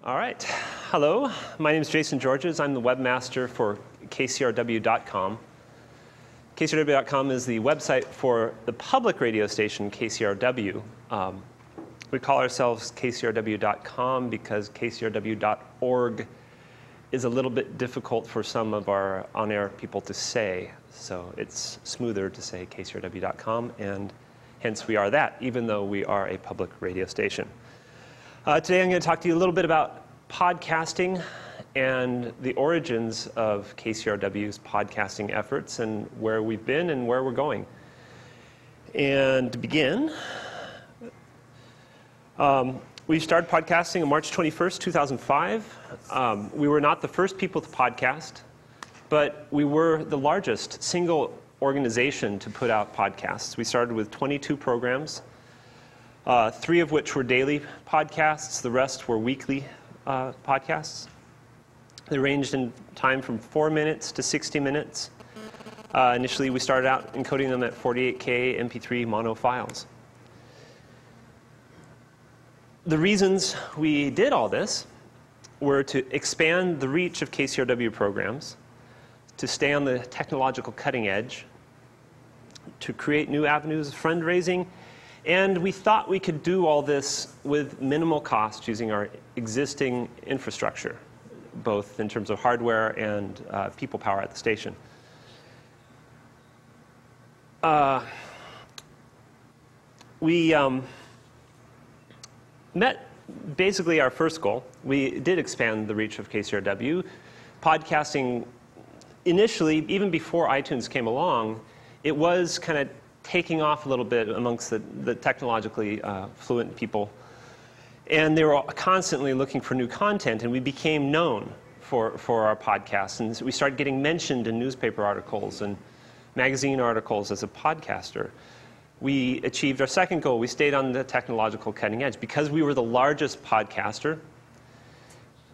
All right. Hello. My name is Jason Georges. I'm the webmaster for KCRW.com. KCRW.com is the website for the public radio station KCRW. We call ourselves KCRW.com because KCRW.org is a little bit difficult for some of our on-air people to say. So it's smoother to say KCRW.com, and hence we are that, even though we are a public radio station. Today I'm going to talk to you a little bit about podcasting and the origins of KCRW's podcasting efforts and where we've been and where we're going. And to begin, we started podcasting on March 21st, 2005. We were not the first people to podcast, but we were the largest single organization to put out podcasts. We started with 22 programs. 3 of which were daily podcasts. The rest were weekly podcasts. They ranged in time from 4 minutes to 60 minutes. Initially, we started out encoding them at 48K MP3 mono files. The reasons we did all this were to expand the reach of KCRW programs, to stay on the technological cutting edge, to create new avenues of fundraising, and we thought we could do all this with minimal cost using our existing infrastructure, both in terms of hardware and people power at the station. We met basically our first goal. We did expand the reach of KCRW. Podcasting, initially, even before iTunes came along, it was kind of taking off a little bit amongst the technologically fluent people. And they were constantly looking for new content, and we became known for our podcasts. And we started getting mentioned in newspaper articles and magazine articles as a podcaster. We achieved our second goal. We stayed on the technological cutting edge. Because we were the largest podcaster,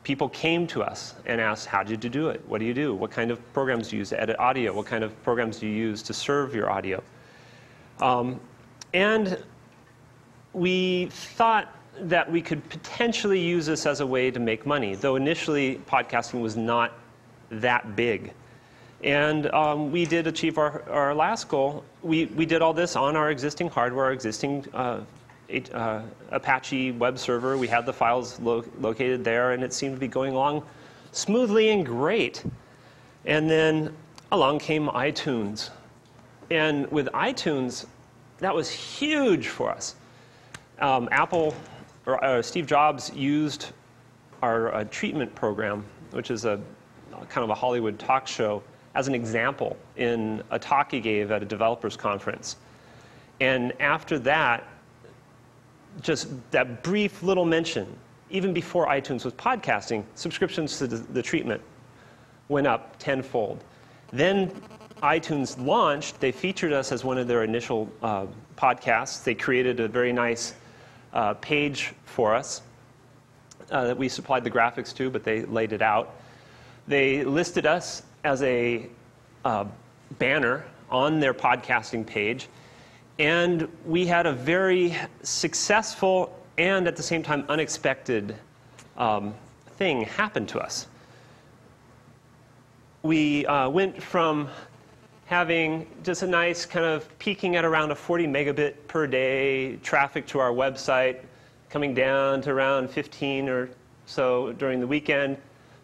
people came to us and asked, how did you do it? What do you do? What kind of programs do you use to edit audio? What kind of programs do you use to serve your audio? And we thought that we could potentially use this as a way to make money, though initially podcasting was not that big. And we did achieve our last goal. We did all this on our existing hardware, our existing Apache web server. We had the files located there, and it seemed to be going along smoothly and great. And then along came iTunes. And with iTunes, that was huge for us. Steve Jobs used our treatment program, which is a kind of a Hollywood talk show, as an example in a talk he gave at a developers conference. And after that, just that brief little mention, even before iTunes was podcasting, subscriptions to the treatment went up tenfold. Then iTunes launched. They featured us as one of their initial podcasts. They created a very nice page for us that we supplied the graphics to, but they laid it out. They listed us as a banner on their podcasting page, and we had a very successful and at the same time unexpected thing happen to us. We went from having just a nice kind of peaking at around a 40 megabit per day traffic to our website, coming down to around 15 or so during the weekend.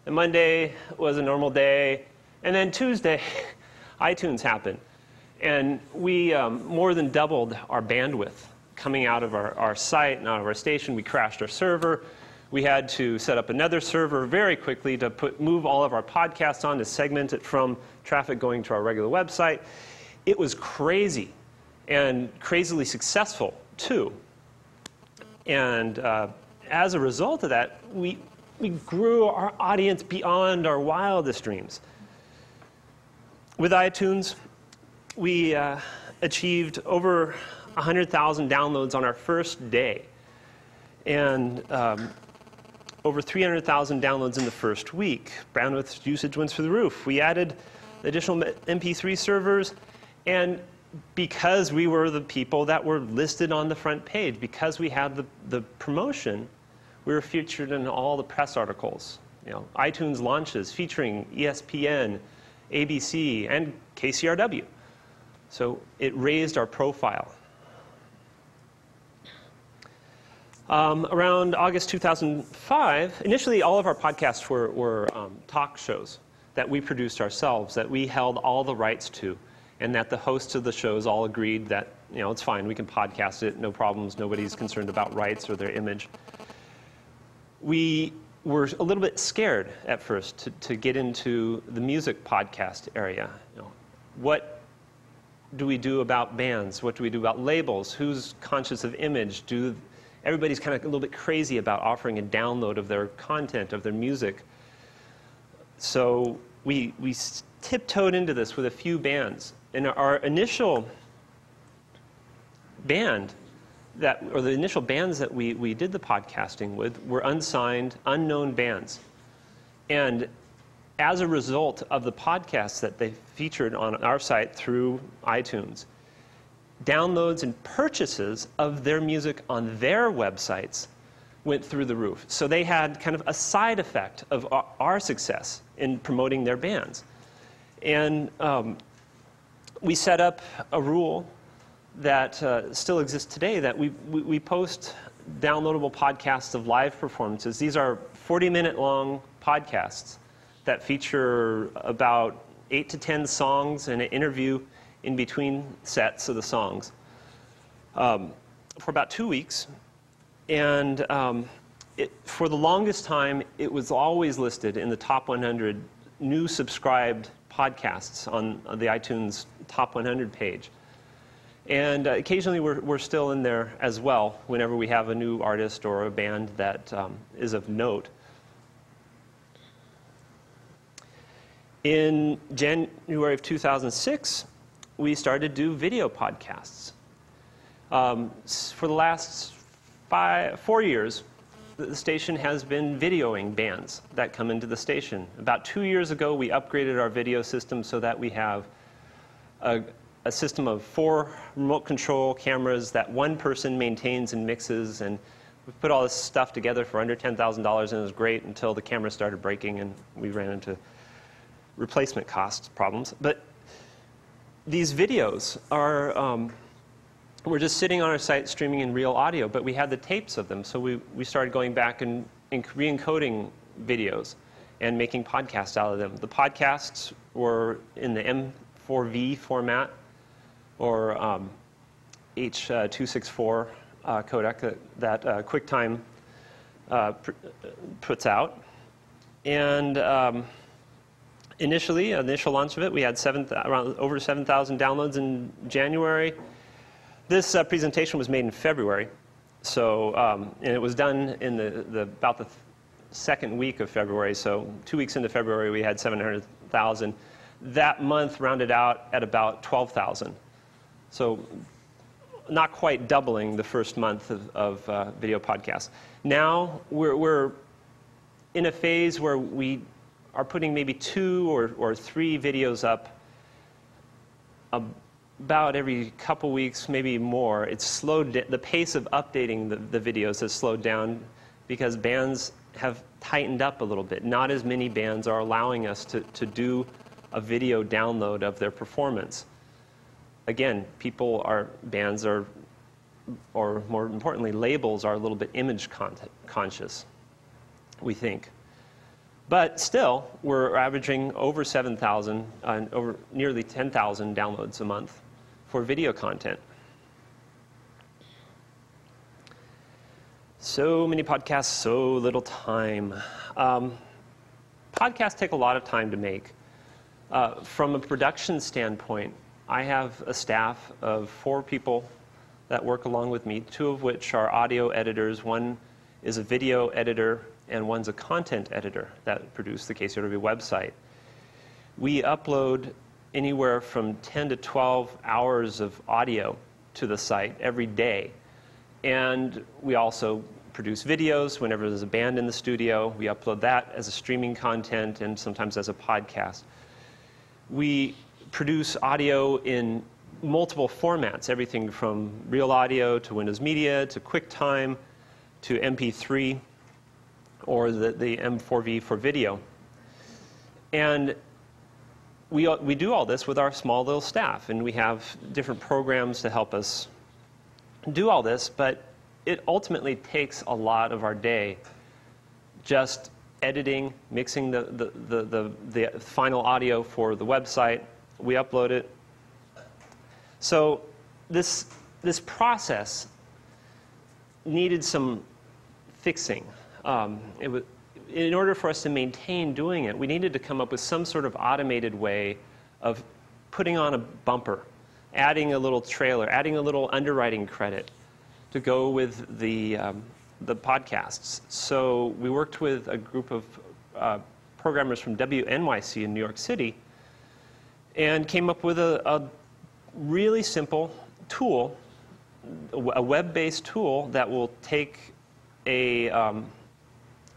And Monday was a normal day. And then Tuesday, iTunes happened. And we more than doubled our bandwidth coming out of our site and out of our station. We crashed our server. We had to set up another server very quickly to move all of our podcasts on, to segment it from traffic going to our regular website. It was crazy and crazily successful, too. And as a result of that, we grew our audience beyond our wildest dreams. With iTunes, we achieved over 100,000 downloads on our first day. And over 300,000 downloads in the first week. Bandwidth usage went through the roof. We added additional MP3 servers, and because we were the people that were listed on the front page, because we had the promotion, We were featured in all the press articles. You know, iTunes launches featuring ESPN, ABC, and KCRW. So it raised our profile. Around August 2005, initially all of our podcasts were talk shows that we produced ourselves, that we held all the rights to, and that the hosts of the shows all agreed that, you know, it's fine, we can podcast it, no problems, nobody's concerned about rights or their image. We were a little bit scared at first to get into the music podcast area. You know, what do we do about bands? What do we do about labels? Who's conscious of image? Everybody's kind of a little bit crazy about offering a download of their content, of their music. So we tiptoed into this with a few bands. And our initial band, the initial bands that we did the podcasting with were unsigned, unknown bands. And as a result of the podcasts that they featured on our site through iTunes, downloads and purchases of their music on their websites went through the roof. So they had kind of a side effect of our success in promoting their bands. And we set up a rule that still exists today, that we post downloadable podcasts of live performances. These are 40-minute long podcasts that feature about 8 to 10 songs and an interview in between sets of the songs for about 2 weeks. And for the longest time, it was always listed in the top 100 new subscribed podcasts on the iTunes top 100 page. And occasionally we're still in there as well whenever we have a new artist or a band that is of note. In January of 2006, we started to do video podcasts. For the last 4 years, the station has been videoing bands that come into the station. About 2 years ago, we upgraded our video system so that we have a system of 4 remote control cameras that one person maintains and mixes, and we put all this stuff together for under $10,000, and it was great until the camera started breaking and we ran into replacement cost problems. But these videos are, we're just sitting on our site streaming in real audio, but we had the tapes of them, so we started going back and re-encoding videos and making podcasts out of them. The podcasts were in the M4V format, or H.264 codec that QuickTime puts out. And initial launch of it, we had around over 7,000 downloads in January. This presentation was made in February, so and it was done in about the second week of February. So 2 weeks into February, we had 700,000. That month rounded out at about 12,000. So not quite doubling the first month of video podcasts. Now we're in a phase where we are putting maybe 2 or 3 videos up about every couple weeks, maybe more. It's slowed. The pace of updating the videos has slowed down because bands have tightened up a little bit. Not as many bands are allowing us to do a video download of their performance. Again, bands are, or more importantly, labels are a little bit image conscious, we think. But still, we're averaging over 7,000 and over nearly 10,000 downloads a month for video content. So many podcasts, so little time. Podcasts take a lot of time to make. From a production standpoint, I have a staff of 4 people that work along with me, 2 of which are audio editors. One is a video editor, and one's a content editor that produce the KCRW website. We upload anywhere from 10 to 12 hours of audio to the site every day. And we also produce videos. Whenever there's a band in the studio, we upload that as a streaming content and sometimes as a podcast. We produce audio in multiple formats, everything from real audio to Windows Media to QuickTime to MP3. or the M4V for video. And we do all this with our small little staff, and we have different programs to help us do all this, but it ultimately takes a lot of our day just editing, mixing the final audio for the website. We upload it. So this process needed some fixing. In order for us to maintain doing it, we needed to come up with some sort of automated way of putting on a bumper, adding a little trailer, adding a little underwriting credit to go with the podcasts. So we worked with a group of programmers from WNYC in New York City and came up with a really simple tool, a web-based tool that will take an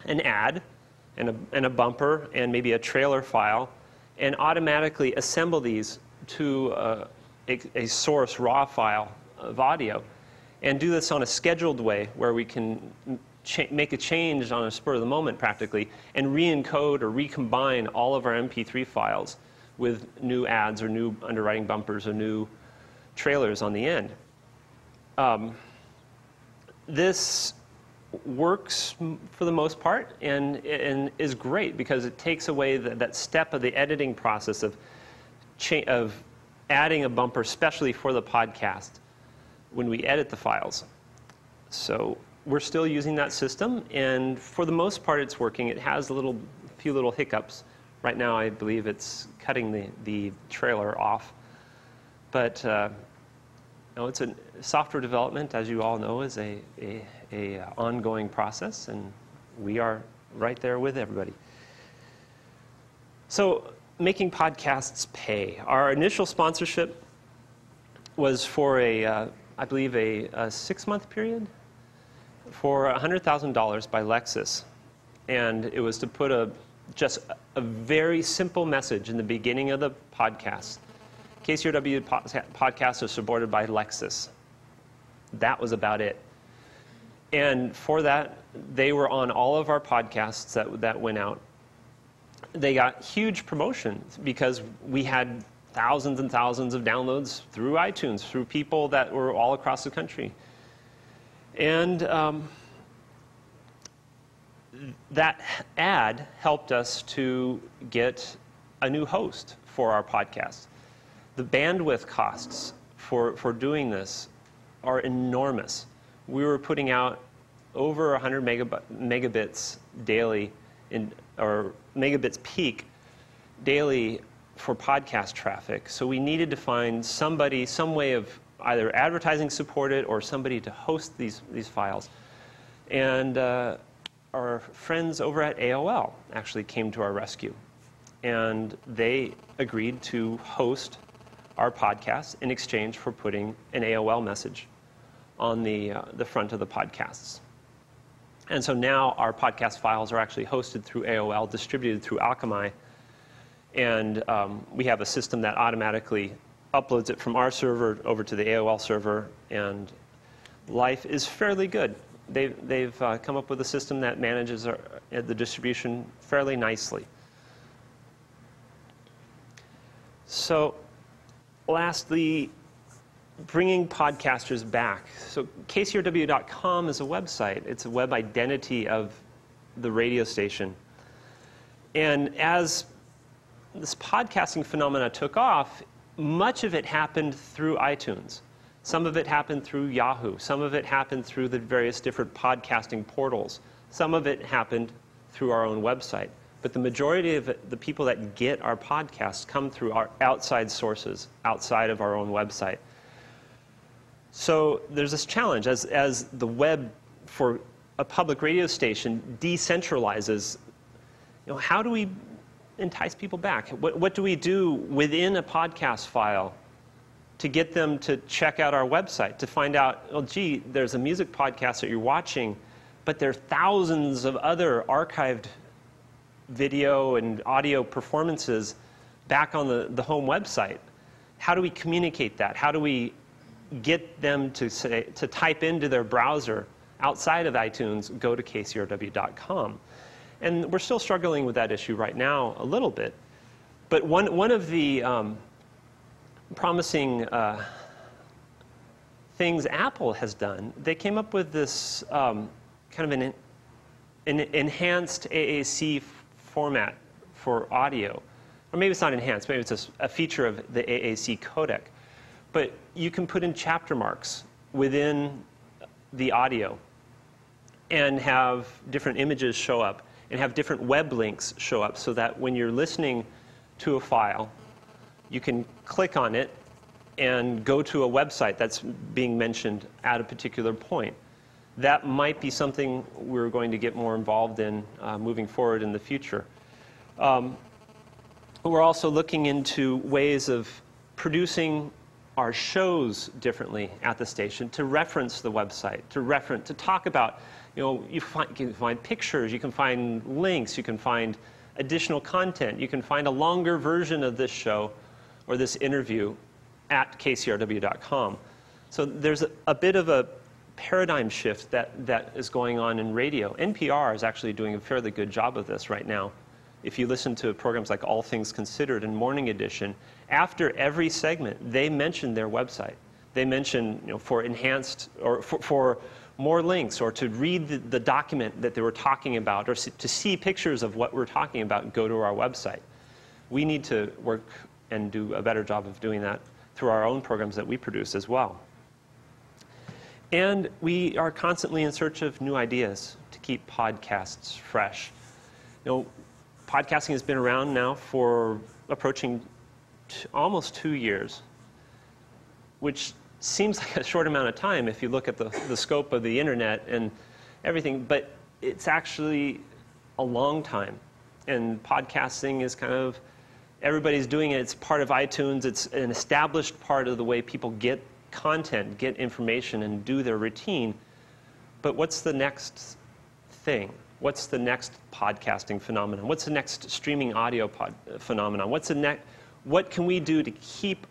ad and a bumper and maybe a trailer file and automatically assemble these to a source raw file of audio, and do this on a scheduled way where we can make a change on a spur of the moment practically and re-encode or recombine all of our MP3 files with new ads or new underwriting bumpers or new trailers on the end. This works for the most part and is great because it takes away that step of the editing process of adding a bumper especially for the podcast when we edit the files. So we're still using that system, and for the most part it's working. It has a few little hiccups. Right now I believe it's cutting the trailer off. But it's a software development, as you all know, is a ongoing process, and we are right there with everybody. So making podcasts pay. Our initial sponsorship was for I believe a 6-month period for $100,000 by Lexus. And it was to put just a very simple message in the beginning of the podcast. KCRW podcasts are supported by Lexus. That was about it. And for that, they were on all of our podcasts that went out. They got huge promotion because we had thousands and thousands of downloads through iTunes, through people that were all across the country. And that ad helped us to get a new host for our podcast. The bandwidth costs for doing this are enormous. We were putting out over 100 megabits daily, or megabits peak daily for podcast traffic. So we needed to find some way of either advertising supported or somebody to host these files. And our friends over at AOL actually came to our rescue. And they agreed to host our podcast in exchange for putting an AOL message on the front of the podcasts. And so now our podcast files are actually hosted through AOL, distributed through Alchemy, and we have a system that automatically uploads it from our server over to the AOL server, and life is fairly good. They've come up with a system that manages the distribution fairly nicely. So lastly, bringing podcasters back. So KCRW.com is a website. It's a web identity of the radio station. And as this podcasting phenomena took off, much of it happened through iTunes. Some of it happened through Yahoo. Some of it happened through the various different podcasting portals. Some of it happened through our own website. But the majority of the people that get our podcasts come through our outside sources, outside of our own website. So there's this challenge as the web for a public radio station decentralizes. How do we entice people back? What do we do within a podcast file to get them to check out our website, to find out, oh, gee, there's a music podcast that you're watching, but there are thousands of other archived video and audio performances back on the home website. How do we communicate that? How do we get them to type into their browser outside of iTunes, go to KCRW.com? And we're still struggling with that issue right now a little bit. But one of the promising things Apple has done, they came up with this kind of an enhanced AAC format for audio. Or maybe it's not enhanced, maybe it's a feature of the AAC codec. But you can put in chapter marks within the audio and have different images show up and have different web links show up so that when you're listening to a file, you can click on it and go to a website that's being mentioned at a particular point. That might be something we're going to get more involved in moving forward in the future. We're also looking into ways of producing our shows differently at the station to reference the website, to talk about, you can find pictures, you can find links, you can find additional content, you can find a longer version of this show or this interview at KCRW.com. So there's a bit of a paradigm shift that is going on in radio. NPR is actually doing a fairly good job of this right now. If you listen to programs like All Things Considered and Morning Edition, after every segment, they mention their website. They mention, for enhanced or for more links, or to read the document that they were talking about, or to see pictures of what we're talking about, go to our website. We need to work and do a better job of doing that through our own programs that we produce as well. And we are constantly in search of new ideas to keep podcasts fresh. Podcasting has been around now for approaching almost 2 years, which seems like a short amount of time if you look at the scope of the internet and everything, but it's actually a long time. And podcasting is kind of, everybody's doing it. It's part of iTunes. It's an established part of the way people get content, get information, and do their routine. But what's the next thing? What's the next podcasting phenomenon? What's the next streaming audio phenomenon? What can we do to keep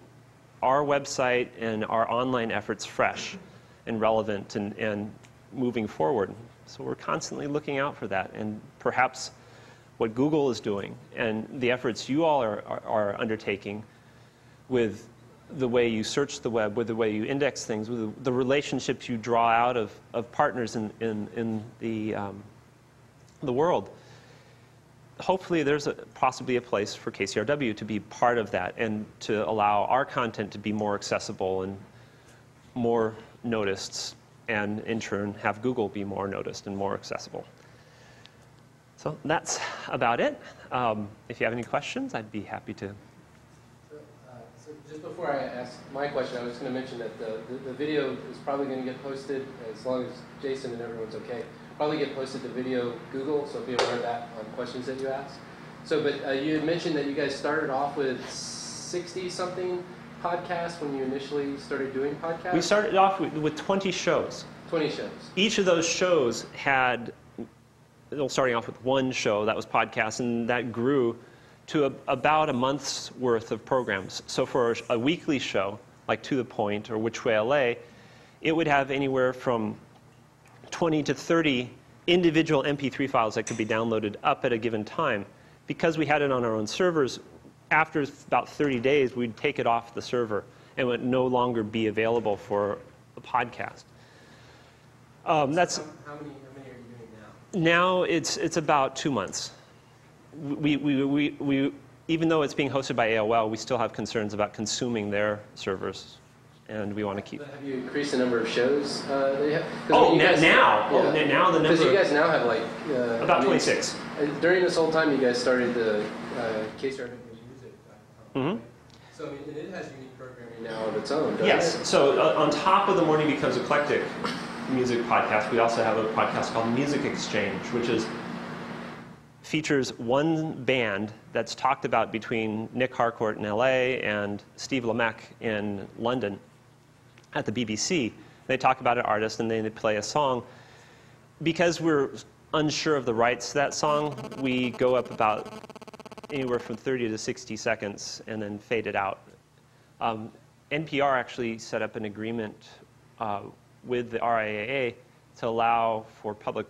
our website and our online efforts fresh and relevant and moving forward? So we're constantly looking out for that. And perhaps what Google is doing and the efforts you all are undertaking with the way you search the web, with the way you index things, with the relationships you draw out of partners in the world. Hopefully there's possibly a place for KCRW to be part of that and to allow our content to be more accessible and more noticed, and in turn have Google be more noticed and more accessible. So that's about it. If you have any questions, I'd be happy to. So just before I ask my question, I was going to mention that the video is probably going to get posted, as long as Jason and everyone's okay, probably get posted to Video Google, so be aware of that on questions that you ask. So, but you had mentioned that you guys started off with 60-something podcasts when you initially started doing podcasts? We started off with 20 shows. 20 shows. Each of those shows had, starting off with one show that was podcast, and that grew to about a month's worth of programs. So for a weekly show, like To The Point or Which Way LA, it would have anywhere from 20 to 30 individual MP3 files that could be downloaded up at a given time. Because we had it on our own servers, after about 30 days, we'd take it off the server and it would no longer be available for a podcast. That's how many are you doing now? Now it's about 2 months. We even though it's being hosted by AOL, we still have concerns about consuming their servers, and we want to keep. Have you increased the number of shows that you have? Now the number. Because you guys now have like about 26. During this whole time, you guys started the KCRW Music. Mm-hmm. So I mean, it has unique programming now of its own. Doesn't Yes. it? So on top of the Morning Becomes Eclectic music podcast, we also have a podcast called Music Exchange, which features one band that's talked about between Nick Harcourt in LA and Steve Lamacq in London at the BBC. They talk about an artist and then they play a song. Because we're unsure of the rights to that song, we go up about anywhere from 30 to 60 seconds and then fade it out. NPR actually set up an agreement with the RIAA to allow for public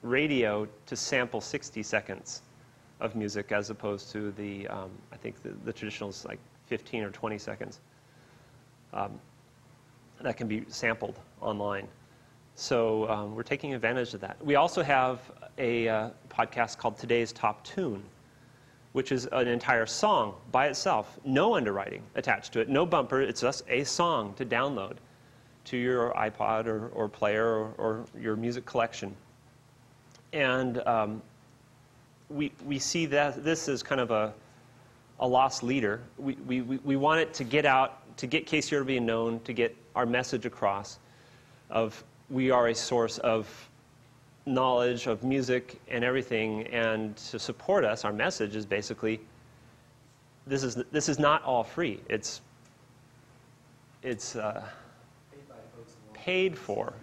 radio to sample 60 seconds of music as opposed to the, I think the traditional is like 15 or 20 seconds. That can be sampled online. So we're taking advantage of that. We also have a podcast called Today's Top Tune, which is an entire song by itself, no underwriting attached to it, no bumper. It's just a song to download to your iPod or player or your music collection. And we see that this is kind of a lost leader. We want it to get out, to get KCRW known, to get our message across of we are a source of knowledge of music and everything, and to support us, our message is basically this is not all free. It's paid for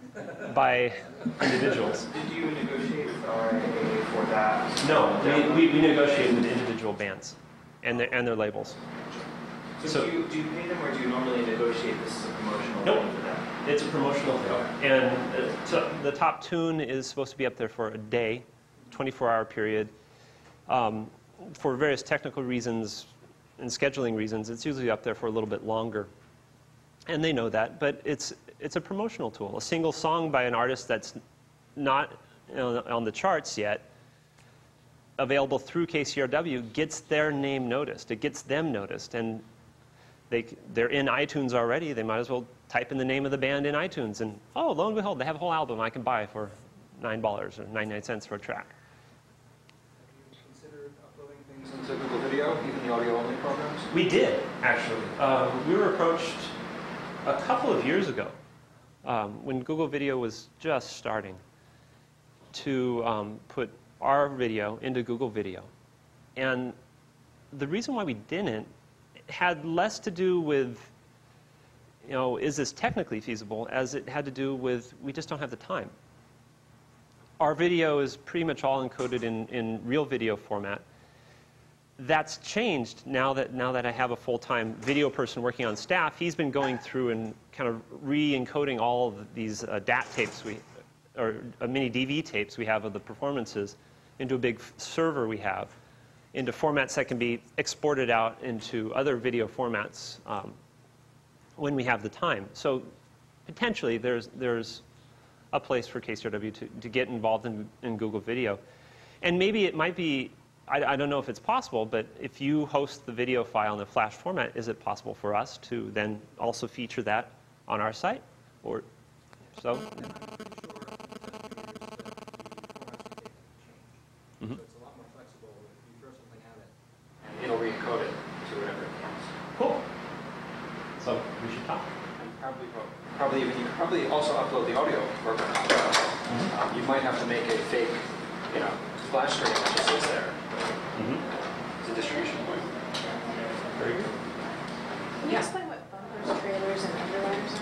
by individuals. Did you negotiate with RIAA for that? No, we negotiate with individual bands and their labels. So do you pay them, or do you normally negotiate this as a promotional thing for them? It's a promotional thing. And the top tune is supposed to be up there for a day, 24-hour period. For various technical reasons and scheduling reasons, it's usually up there for a little bit longer. And they know that, but it's a promotional tool. A single song by an artist that's not on the charts yet, available through KCRW, gets their name noticed. It gets them noticed. And they're in iTunes already. They might as well type in the name of the band in iTunes, and oh, lo and behold, they have a whole album I can buy for $9 or 99 cents for a track. Have you considered uploading things into Google Video, even the audio-only programs? We did, actually. We were approached a couple of years ago when Google Video was just starting to put our video into Google Video. And the reason why we didn't had less to do with, is this technically feasible, as it had to do with we just don't have the time. Our video is pretty much all encoded in real video format. That's changed now that I have a full-time video person working on staff. He's been going through and kind of re-encoding all of these DAT tapes or mini DV tapes we have of the performances into a big server we have, into formats that can be exported out into other video formats when we have the time. So potentially there's a place for KCRW to get involved in Google Video. And maybe it might be, I don't know if it's possible, but if you host the video file in a Flash format, is it possible for us to then also feature that on our site? Or so? Mm-hmm. It'll re-encode it to whatever it wants. Cool. So we should talk. And you could probably also upload the audio program. Mm-hmm. You might have to make a fake, splash screen that just sits there. Mm-hmm. It's a distribution point. Very good. Can you explain what bumpers, trailers, and underliners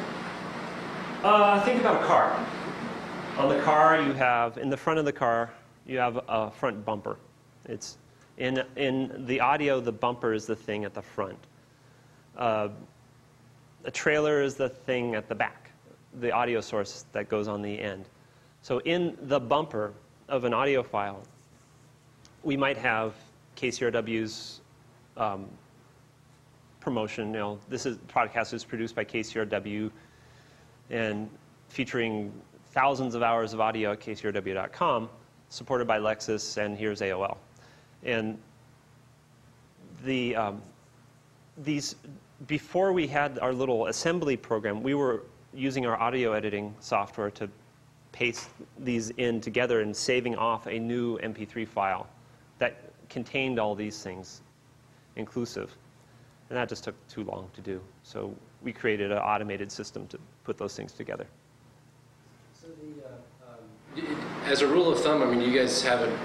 are? Think about a car. On the car, you have, in the front of the car, you have a front bumper. It's in the audio, the bumper is the thing at the front. A trailer is the thing at the back, the audio source that goes on the end. So in the bumper of an audio file, we might have KCRW's promotion. This podcast is produced by KCRW and featuring thousands of hours of audio at KCRW.com, supported by Lexus, and here's AOL. And these, before we had our little assembly program, we were using our audio editing software to paste these in together and saving off a new MP3 file that contained all these things inclusive. And that just took too long to do. So we created an automated system to put those things together. So as a rule of thumb, you guys haven't.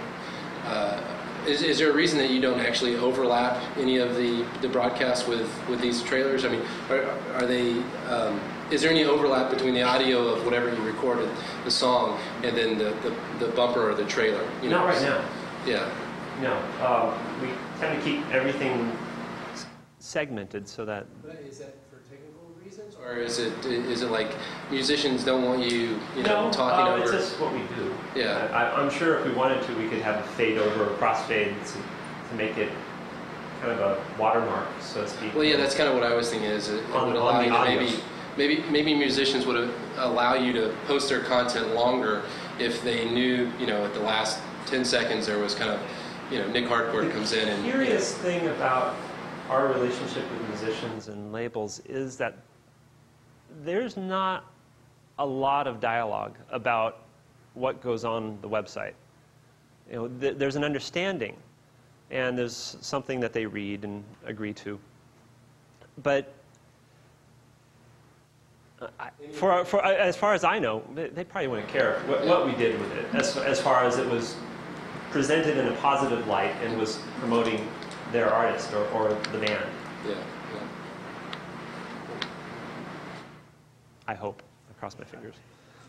Is there a reason that you don't actually overlap any of the broadcasts with these trailers? Are they? Is there any overlap between the audio of whatever you recorded, the song, and then the bumper or the trailer? Not right now. Yeah. No. We tend to keep everything segmented so that. But is that for technical reasons? reasons, or is it like musicians don't want you talking over? It's just what we do. Yeah. I'm sure if we wanted to, we could have a fade over, crossfade to make it kind of a watermark, so to speak. Well, yeah, that's kind of what I was thinking. Is it would allow you to maybe musicians would allow you to post their content longer if they knew, at the last 10 seconds there was kind of, Nick Hardcourt comes in and. The curious thing about our relationship with musicians and labels is that there's not a lot of dialogue about what goes on the website. There's an understanding, and there's something that they read and agree to. But as far as I know, they probably wouldn't care what we did with it, as far as it was presented in a positive light and was promoting their artist or the band. Yeah. I hope. I cross my fingers.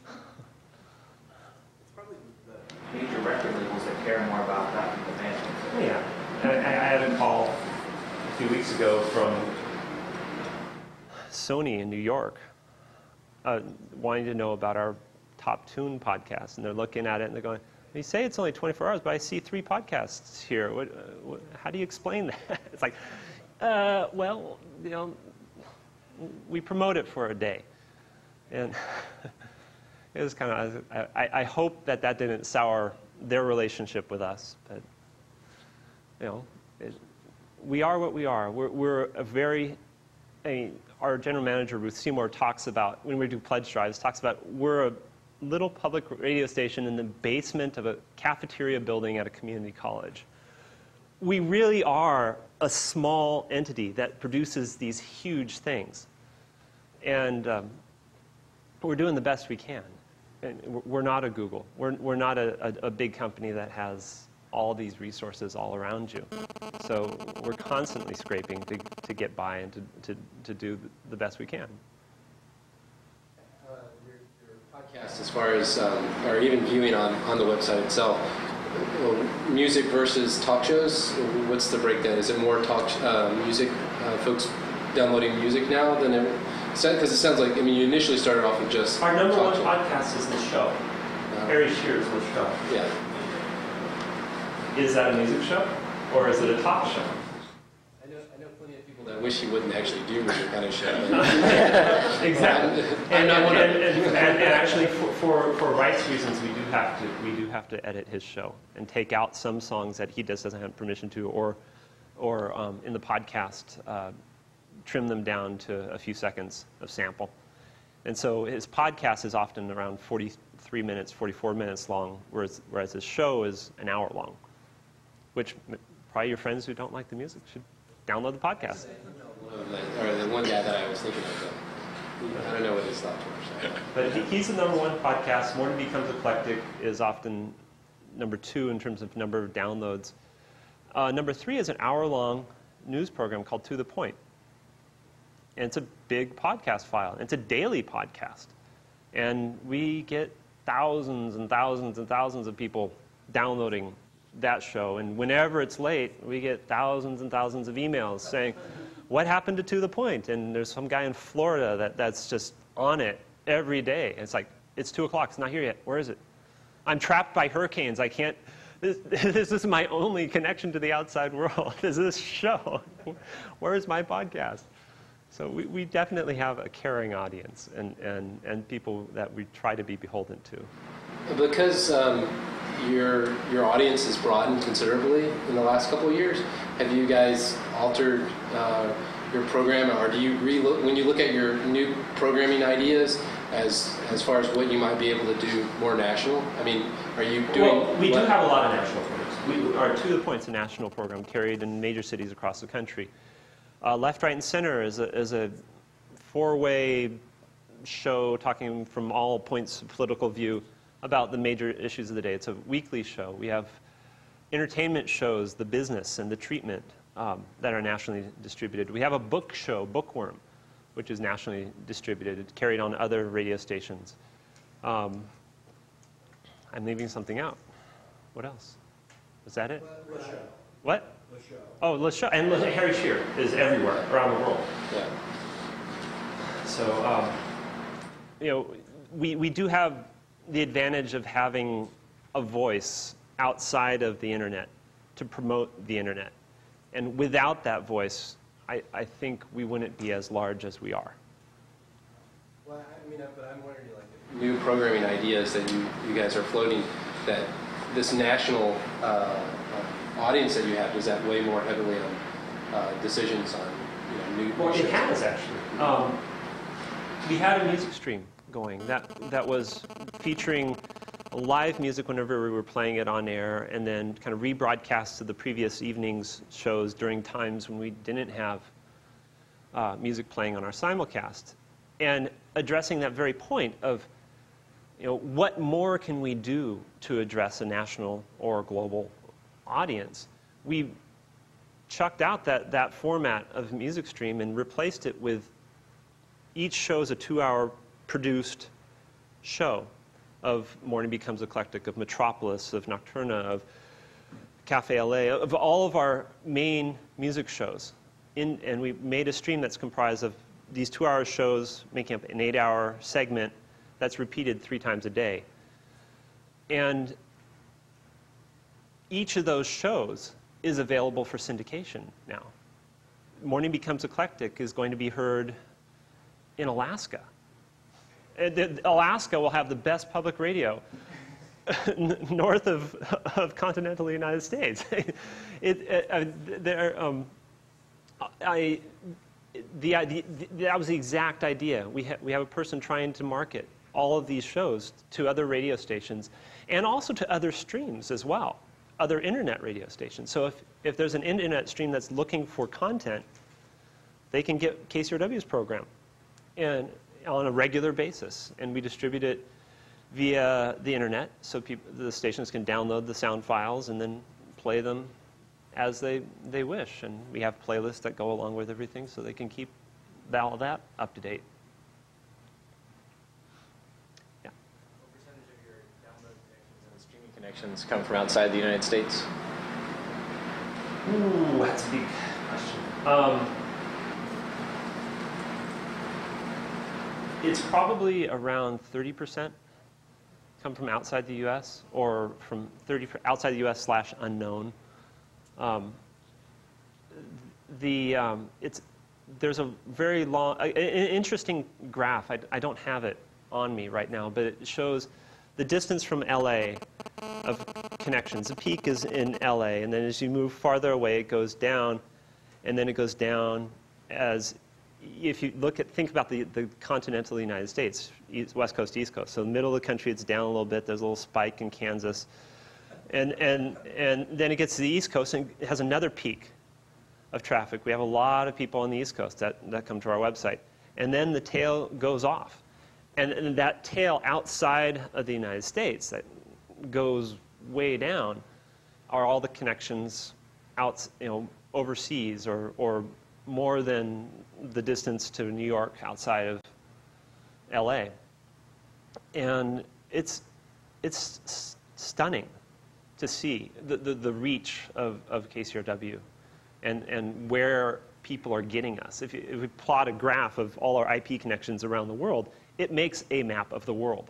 It's probably the major record labels that care more about that than the band. Yeah. I had a call a few weeks ago from Sony in New York wanting to know about our Top Tune podcast. And they're looking at it and they're going, you say it's only 24 hours, but I see 3 podcasts here. How do you explain that? It's like, well, we promote it for a day. And it was kind of, I hope that didn't sour their relationship with us. But, we are what we are. We're a very, our general manager, Ruth Seymour, talks about, when we do pledge drives, talks about we're a little public radio station in the basement of a cafeteria building at a community college. We really are a small entity that produces these huge things. And we're doing the best we can. And we're not a Google. We're not a big company that has all these resources all around you. So we're constantly scraping to get by and to do the best we can. Podcast, as far as or even viewing on the website itself, music versus talk shows, what's the breakdown? Is it more music, folks downloading music now than ever? Because it sounds like, you initially started off with just our number one podcast is The Show. Harry Shearer's The Show. Yeah. Is that a music show or is it a talk show? I know plenty of people that wish he wouldn't actually do music kind of show. Exactly. And actually, for rights reasons, we do have to edit his show and take out some songs that he doesn't have permission to, or in the podcast, trim them down to a few seconds of sample. And so his podcast is often around 43 minutes, 44 minutes long, whereas his show is an hour long, which probably your friends who don't like the music should download the podcast. Or the one guy that I was thinking of, I don't know what his thoughts were. So. But he's the number one podcast. Morning Becomes Eclectic is often number 2 in terms of number of downloads. Number 3 is an hour-long news program called To the Point. And it's a big podcast file. It's a daily podcast. And we get thousands and thousands and thousands of people downloading that show. And whenever it's late, we get thousands and thousands of emails saying, what happened to The Point? And there's some guy in Florida that's just on it every day. It's like, it's 2 o'clock, it's not here yet. Where is it? I'm trapped by hurricanes. I can't, this is my only connection to the outside world, is this show. Where is my podcast? So we definitely have a caring audience and people that we try to be beholden to. Because your audience has broadened considerably in the last couple of years, have you guys altered your program, or do you when you look at your new programming ideas as far as what you might be able to do more national? Are you doing? Well, we do have a lot of national programs. Our To the Point's a national program carried in major cities across the country. Left, Right, and Center is a 4-way show talking from all points of political view about the major issues of the day. It's a weekly show. We have entertainment shows, The Business and The Treatment, that are nationally distributed. We have a book show, Bookworm, which is nationally distributed, carried on other radio stations. I'm leaving something out. What else? Is that it? Le Show. What? Le Show. Oh, Le Show. And Harry Shearer is everywhere around the world. Yeah. So, you know, we do have the advantage of having a voice outside of the internet to promote the internet. And without that voice, I think we wouldn't be as large as we are. Well, I mean, but I'm wondering, like, new programming ideas that you guys are floating, that this national audience that you have, does that weigh more heavily on decisions on new? Well, it has actually. We had a music stream going that was featuring live music whenever we were playing it on air, and then kind of rebroadcast to the previous evening's shows during times when we didn't have music playing on our simulcast, and addressing that very point of, you know, what more can we do to address a national or global audience? We chucked out that format of music stream and replaced it with each show's a 2-hour produced show of Morning Becomes Eclectic, of Metropolis, of Nocturna, of Cafe LA, of all of our main music shows. And we made a stream that's comprised of these 2-hour shows making up an 8-hour segment that's repeated 3 times a day. And each of those shows is available for syndication now. Morning Becomes Eclectic is going to be heard in Alaska. Alaska will have the best public radio north of continental United States. That was the exact idea. We have a person trying to market all of these shows to other radio stations and also to other streams as well, other internet radio stations. So if there's an internet stream that's looking for content, they can get KCRW's program and on a regular basis, and we distribute it via the internet, so the stations can download the sound files and then play them as they wish. And we have playlists that go along with everything, so they can keep all that up to date. Yeah. What percentage of your download connections and streaming connections come from outside the United States? Ooh, that's a big question. It's probably around 30% come from outside the U.S. or from outside the U.S. / unknown. There's a very long, an interesting graph. I don't have it on me right now, but it shows the distance from LA of connections. The peak is in LA, and then as you move farther away, it goes down, and then it goes down as if you think about the continental United States, West Coast, East Coast. So in the middle of the country, it's down a little bit. There's a little spike in Kansas. And then it gets to the East Coast and it has another peak of traffic. We have a lot of people on the East Coast that come to our website. And then the tail goes off. And that tail outside of the United States that goes way down are all the connections overseas or more than the distance to New York outside of LA. And it's stunning to see the reach of KCRW and where people are getting us. If we plot a graph of all our IP connections around the world, it makes a map of the world.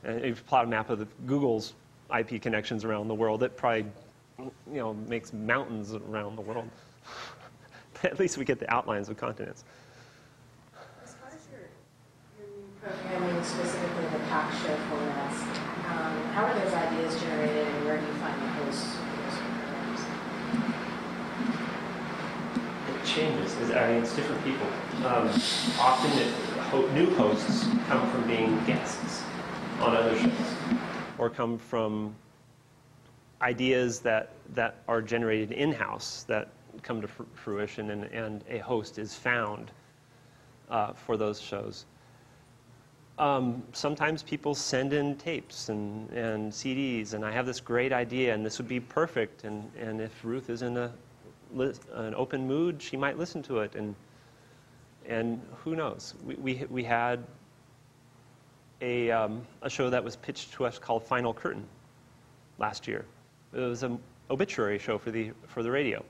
And if you plot a map of Google's IP connections around the world, it probably makes mountains around the world. At least we get the outlines of continents. As far as your new programming, specifically the talk show formats, how are those ideas generated, and where do you find the hosts for those programs? It changes. It's different people. Often new hosts come from being guests on other shows, or come from ideas that are generated in-house that come to fruition, and a host is found for those shows. Sometimes people send in tapes and CDs, and I have this great idea, and this would be perfect, and if Ruth is in an open mood, she might listen to it, and who knows? We had a show that was pitched to us called Final Curtain last year. It was an obituary show for the radio.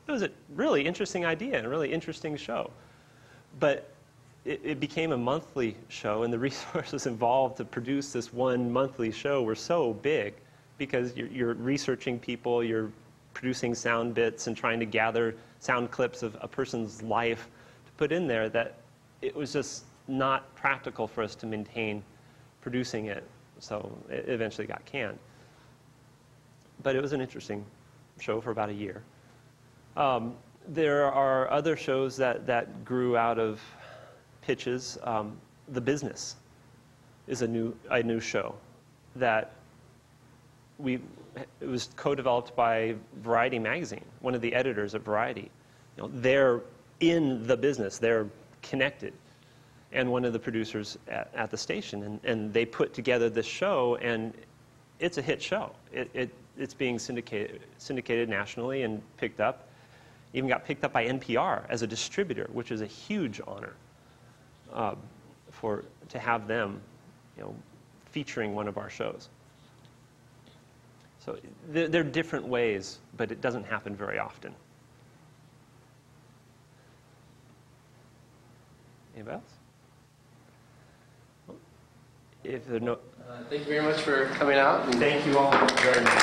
It was a really interesting idea and a really interesting show. But it became a monthly show, and the resources involved to produce this one monthly show were so big, because you're researching people, you're producing sound bits and trying to gather sound clips of a person's life to put in there, that it was just not practical for us to maintain producing it. So it eventually got canned. But it was an interesting show for about a year. There are other shows that grew out of pitches. The Business is a new show that it was co-developed by Variety magazine, one of the editors at Variety. You know, they're in the business, they're connected, and one of the producers at the station, and they put together this show, and it's a hit show. It's being syndicated nationally and picked up. Even got picked up by NPR as a distributor, which is a huge honor to have them, featuring one of our shows. So there are different ways, but it doesn't happen very often. Anybody else? If there are no, thank you very much for coming out. Thank you all very much.